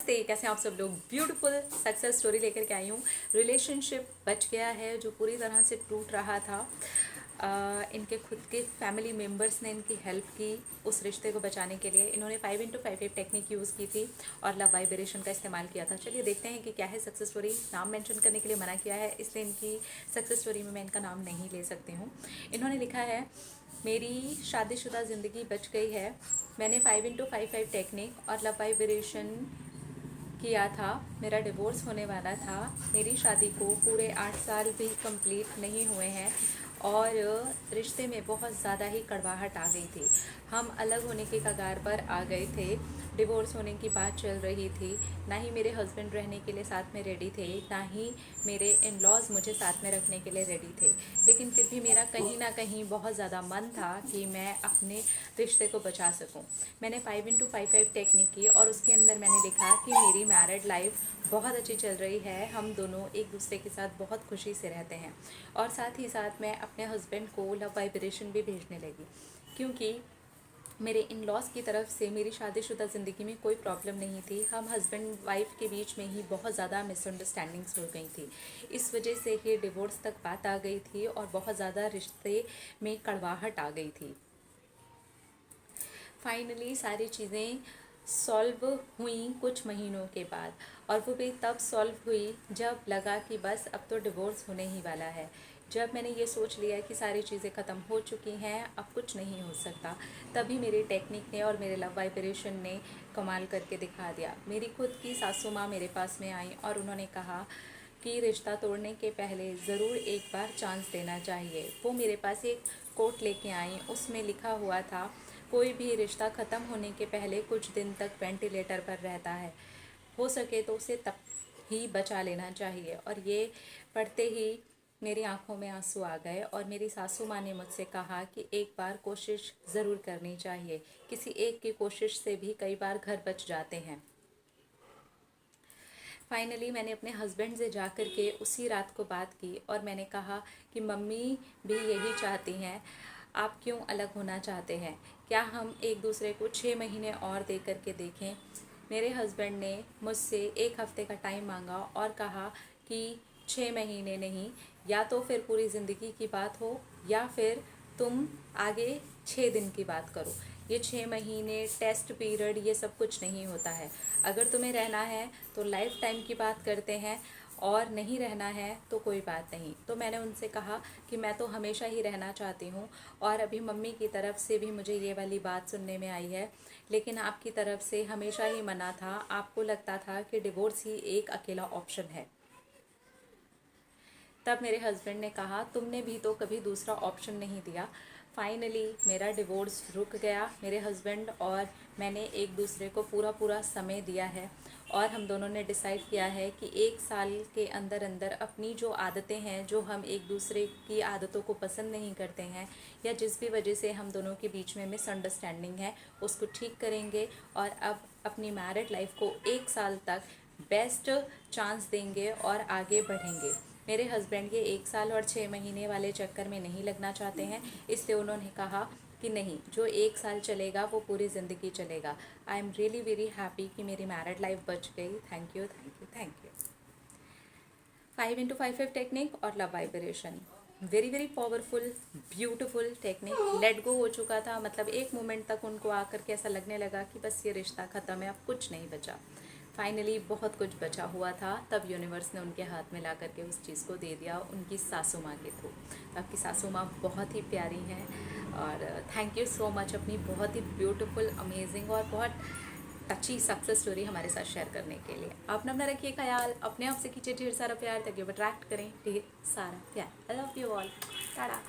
नमस्ते, कैसे हैं आप सब लोग। ब्यूटीफुल सक्सेस स्टोरी लेकर के आई हूँ। रिलेशनशिप बच गया है जो पूरी तरह से टूट रहा था। इनके खुद के फैमिली मेम्बर्स ने इनकी हेल्प की उस रिश्ते को बचाने के लिए। इन्होंने 5x5 टेक्निक यूज़ की थी और लव वाइब्रेशन का इस्तेमाल किया था। चलिए देखते हैं कि क्या है सक्सेस स्टोरी। नाम मेंशन करने के लिए मना किया है, इसलिए इनकी सक्सेस स्टोरी में मैं इनका नाम नहीं ले सकती हूँ। इन्होंने लिखा है, मेरी शादीशुदा ज़िंदगी बच गई है। मैंने 5x5 टेक्निक और लव वाइब्रेशन किया था। मेरा डिवोर्स होने वाला था। मेरी शादी को पूरे 8 साल भी कंप्लीट नहीं हुए हैं और रिश्ते में बहुत ज़्यादा ही कड़वाहट आ गई थी। हम अलग होने के कगार पर आ गए थे। डिवोर्स होने की बात चल रही थी। ना ही मेरे हस्बैंड रहने के लिए साथ में रेडी थे, ना ही मेरे इन लॉज मुझे साथ में रखने के लिए रेडी थे। लेकिन फिर भी मेरा कहीं ना कहीं बहुत ज़्यादा मन था कि मैं अपने रिश्ते को बचा सकूं। मैंने 5x5 टेक्निक की और उसके अंदर मैंने लिखा कि मेरी मैरिड लाइफ बहुत अच्छी चल रही है। हम दोनों एक दूसरे के साथ बहुत खुशी से रहते हैं और साथ ही साथ मैं अपने हस्बैंड को लव वाइब्रेशन भी भेजने लगी, क्योंकि मेरे इन लॉज की तरफ से मेरी शादीशुदा ज़िंदगी में कोई प्रॉब्लम नहीं थी। हम हस्बैंड वाइफ के बीच में ही बहुत ज़्यादा मिसअंडरस्टैंडिंग्स हो गई थी। इस वजह से ही डिवोर्स तक बात आ गई थी और बहुत ज़्यादा रिश्ते में कड़वाहट आ गई थी। फाइनली सारी चीज़ें सॉल्व हुई कुछ महीनों के बाद, और वो भी तब सॉल्व हुई जब लगा कि बस अब तो डिवोर्स होने ही वाला है। जब मैंने ये सोच लिया कि सारी चीज़ें ख़त्म हो चुकी हैं, अब कुछ नहीं हो सकता, तभी मेरी टेक्निक ने और मेरे लव वाइब्रेशन ने कमाल करके दिखा दिया। मेरी खुद की सासू माँ मेरे पास में आई और उन्होंने कहा कि रिश्ता तोड़ने के पहले ज़रूर एक बार चांस देना चाहिए। वो मेरे पास एक कोट लेके आई, उसमें लिखा हुआ था, कोई भी रिश्ता ख़त्म होने के पहले कुछ दिन तक वेंटिलेटर पर रहता है, हो सके तो उसे तब ही बचा लेना चाहिए। और ये पढ़ते ही मेरी आंखों में आंसू आ गए और मेरी सासू माँ ने मुझसे कहा कि एक बार कोशिश ज़रूर करनी चाहिए। किसी एक की कोशिश से भी कई बार घर बच जाते हैं। फाइनली मैंने अपने हस्बैंड से जा कर के उसी रात को बात की और मैंने कहा कि मम्मी भी यही चाहती हैं, आप क्यों अलग होना चाहते हैं? क्या हम एक दूसरे को 6 महीने और दे कर के देखें? मेरे हस्बैंड ने मुझसे 1 हफ़्ते का टाइम मांगा और कहा कि 6 महीने नहीं, या तो फिर पूरी ज़िंदगी की बात हो या फिर तुम आगे 6 दिन की बात करो। ये 6 महीने टेस्ट पीरियड ये सब कुछ नहीं होता है। अगर तुम्हें रहना है तो लाइफ टाइम की बात करते हैं और नहीं रहना है तो कोई बात नहीं। तो मैंने उनसे कहा कि मैं तो हमेशा ही रहना चाहती हूँ और अभी मम्मी की तरफ से भी मुझे ये वाली बात सुनने में आई है, लेकिन आपकी तरफ से हमेशा ही मना था। आपको लगता था कि डिवोर्स ही एक अकेला ऑप्शन है। तब मेरे हस्बैंड ने कहा, तुमने भी तो कभी दूसरा ऑप्शन नहीं दिया। फाइनली मेरा डिवोर्स रुक गया। मेरे हस्बैंड और मैंने एक दूसरे को पूरा समय दिया है और हम दोनों ने डिसाइड किया है कि 1 साल के अंदर अंदर अपनी जो आदतें हैं, जो हम एक दूसरे की आदतों को पसंद नहीं करते हैं या जिस भी वजह से हम दोनों के बीच में मिसअंडरस्टैंडिंग है, उसको ठीक करेंगे और अब अपनी मैरिड लाइफ को 1 साल तक बेस्ट चांस देंगे और आगे बढ़ेंगे। मेरे हस्बैंड ये 1 साल और 6 महीने वाले चक्कर में नहीं लगना चाहते हैं, इसलिए उन्होंने कहा कि नहीं, जो 1 साल चलेगा वो पूरी ज़िंदगी चलेगा। I am really very happy कि मेरी मैरिड लाइफ बच गई। Thank you, thank you, thank you. 5x5 technique और love vibration, very very powerful beautiful technique. Let go हो चुका था, मतलब एक मोमेंट तक उनको आकर के ऐसा लगने लगा कि बस ये रिश्ता ख़त्म है, अब कुछ नहीं बचा। फाइनली बहुत कुछ बचा हुआ था, तब यूनिवर्स ने उनके हाथ में ला करके उस चीज़ को दे दिया उनकी सासू माँ के थ्रू। आपकी सासू माँ बहुत ही प्यारी हैं और थैंक यू सो मच अपनी बहुत ही ब्यूटीफुल, अमेजिंग और बहुत टची सक्सेस स्टोरी हमारे साथ शेयर करने के लिए। अपना रखिए ख्याल, अपने आप से कीजिए ढेर सारा प्यार ताकि वो अट्रैक्ट करें ढेर सारा प्यार। I love you all. Tata.